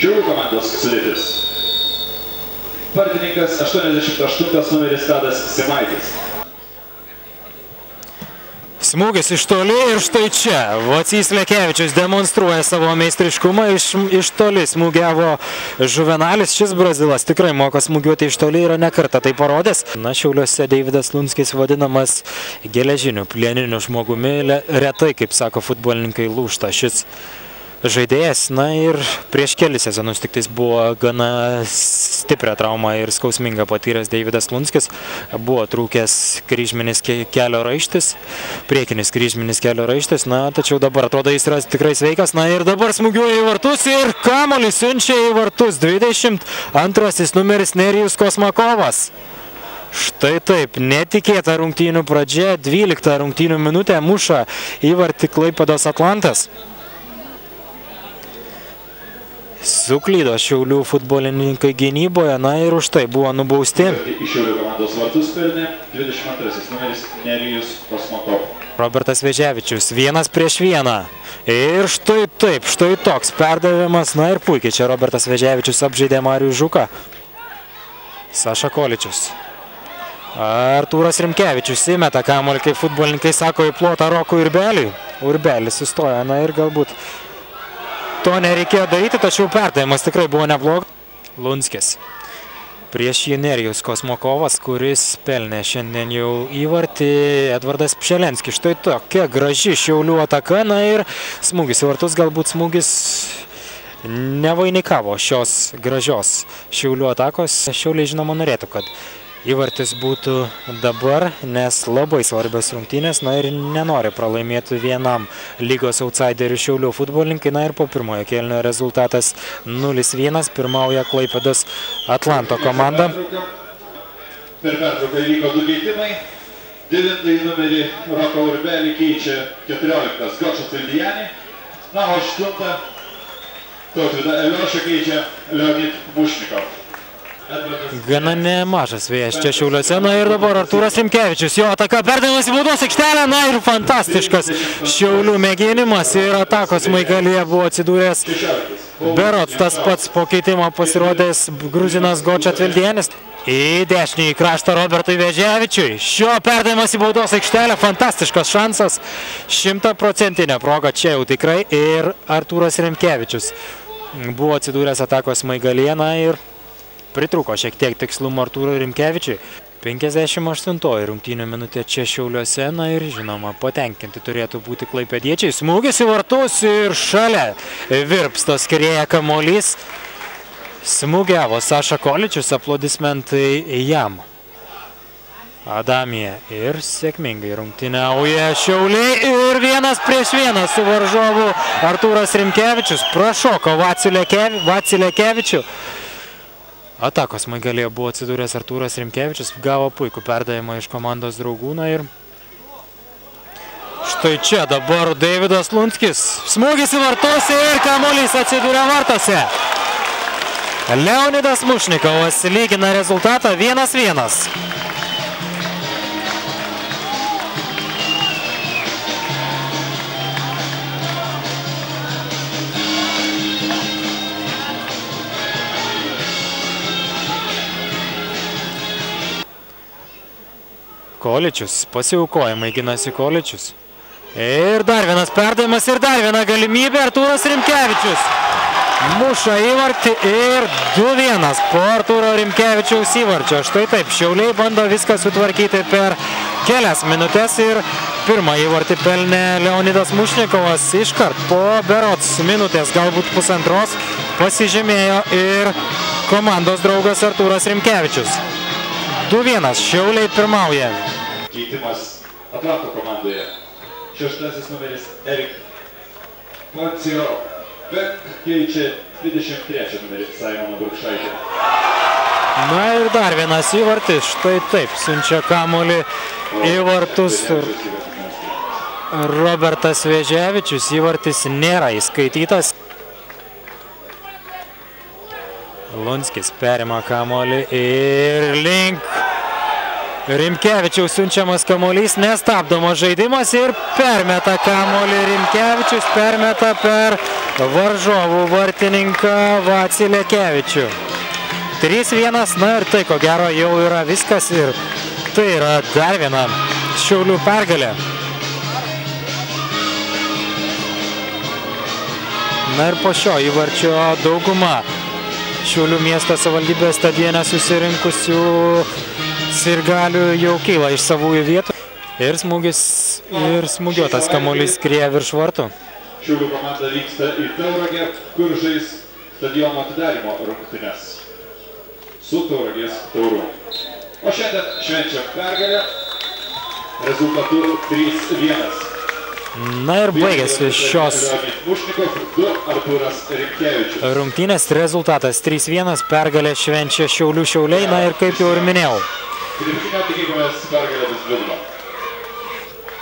Šiaulių komandos sudėtis. Vartininkas 88 numeris Tadas Simaitis. Smūgis iš toli ir štai čia. Vacys Lekevičius demonstruoja savo meistriškumą. Iš toli smūgiavo Žuvenalis. Šis brazilas tikrai moka smūgiuoti iš toli, yra ne kartą tai parodęs. Na, Šiauliuose Deividas Lunskis vadinamas geležiniu, plieniniu žmogumi. Retai, kaip sako futbolininkai, lūžta šis žaidėjas. Na ir prieš kelis sezonus tik tais buvo gana stiprią traumą ir skausmingą patyręs Deividas Lunskis. Buvo trūkęs kryžminis kelio raištis, priekinis kryžminis kelio raištis. Na, tačiau dabar atrodo jis yra tikrai sveikas. Na ir dabar smūgiuoja į vartus ir kamuolį siunčia į vartus. 22 numeris Nerijus Kosmakovas. Štai taip, netikėta rungtynių pradžia. 12 rungtynių minutė muša įvartį Klaipėdos Atlantas. Suklydo Šiaulių futbolininkai gynyboje, na ir už tai buvo nubausti. Iš Šiaulių komandos vartus pelnė 22 numeris Nerijus Kosmakovas. Robertas Veževičius, 1-1. Ir štai taip, štai toks perdavimas. Na ir puikiai čia Robertas Veževičius apžaidė Marijų Žuką. Saša Količius. Artūras Rimkevičius įmeta kamuolį, kaip futbolininkai sako, į plotą Rokui Urbeliui. Urbelis sustoja, na ir galbūt to nereikėjo daryti, tačiau perdavimas tikrai buvo neblogas. Lunskis. Prieš jį Nerijus Kosmakovas, kuris pelnė šiandien jau įvartį. Edvardas Pšelenskis. Štai tokia graži Šiaulių ataka. Na ir smūgis į vartus, galbūt smūgis nevainikavo šios gražios Šiaulių atakos. Šiauliai žinoma norėtų, kad įvartis būtų dabar, nes labai svarbios rungtynės, na ir nenori pralaimėti vienam lygos outsiderių Šiaulių futbolininkai. Na ir po pirmojo kėlinio rezultatas 0-1, pirmauja Klaipėdos Atlanto komanda. Per pertrauką įvyko 2 keitimai. 9 numerį Roką Urbelį keičia 14 Gočas Vildijanį. Na, o 8 Tautvydą Eliošą keičia Leonid Bušnikov. Gana nemažas vėjas čia Šiauliuose. Na ir dabar Artūras Rimkevičius. Jo ataka, perdavimas į baudos aikštelę. Na ir fantastiškas Šiaulių mėginimas. Ir atakos smaigalyje buvo atsidūręs berods tas pats po keitimo pasirodęs gruzinas Gočas Vildijanis. Į dešinį kraštą Robertui Veževičiui. Šio perdavimas į baudos aikštelę. Fantastiškas šansas. 100% proga čia jau tikrai. Ir Artūras Rimkevičius buvo atsidūręs atakos smaigalyje. Na ir pritrūko šiek tiek tikslumo Artūrui Rimkevičiui. 58 rungtynių minutė čia Šiauliuose. Na ir žinoma, patenkinti turėtų būti klaipėdiečiai. Smūgis į vartus ir šalia virpsto skrieja kamuolys. Smūgiavo Saša Količius, aplodismentai jam. Adamija ir sėkmingai rungtyniauja Šiauliai ir 1-1 su varžovu Artūras Rimkevičius. Prašoko Vacį Lekevičių. Atakos smaigalyje buvo atsidūręs Artūras Rimkevičius, gavo puikų perdavimą iš komandos draugų. Na ir štai čia dabar Deividas Lunskis. Smūgis į vartus ir kamuolys atsidūrė vartuose. Leonidas Mušnikovas lygina rezultatą 1-1. Količius, pasiaukojimai ginasi Količius. Ir dar vienas perdavimas ir dar viena galimybė. Artūras Rimkevičius muša įvartį ir 2-1 po Artūro Rimkevičiaus įvarčio. Štai taip, Šiauliai bando viską sutvarkyti per kelias minutės ir pirmą įvartį pelnė Leonidas Mušnikovas. Iškart po berods minutės, galbūt pusantros, pasižymėjo ir komandos draugas Artūras Rimkevičius. 2-1, Šiauliai pirmauja. Keitimas Atlanto komandoje. 6 numeris Erik Mancijo keičia 23 numerį Saimoną Brukšaitį. Na ir dar vienas įvartis. Štai taip, siunčia kamuolį į vartus Robertas Veževičius. Įvartis nėra įskaitytas. Lunskis perima kamuolį ir link Rimkevičiaus siunčiamas kamuolys, nestabdomas žaidimas ir permeta kamuolį Rimkevičius, permeta per varžovų vartininką Vacį Lekevičių. 3-1, na ir tai ko gero jau yra viskas ir tai yra dar viena Šiaulių pergalė. Na ir po šio įvarčio dauguma Šiaulių miesto savivaldybės stadione susirinkusių sirgalių jau kyla iš savųjų vietų. Ir smūgiuotas kamuolys skrieja virš vartų. Šiaulių komanda vyksta į Tauragę, kur žais stadiono atidarymo rungtynes su Tauragės Tauru. O šiandien švenčiam pergalę rezultatu 3-1. Na ir baigėsi šios rungtynės rezultatas 3-1, pergalę švenčia Šiaulių Šiauliai, na ir kaip jau ir minėjau.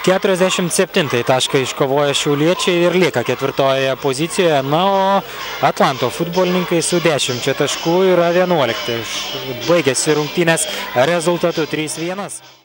47 tašką iškovoja šiauliečiai ir lieka 4 pozicijoje, na o Atlanto futbolininkai su 10 taškų yra 11. Baigėsi rungtynės rezultatu 3-1.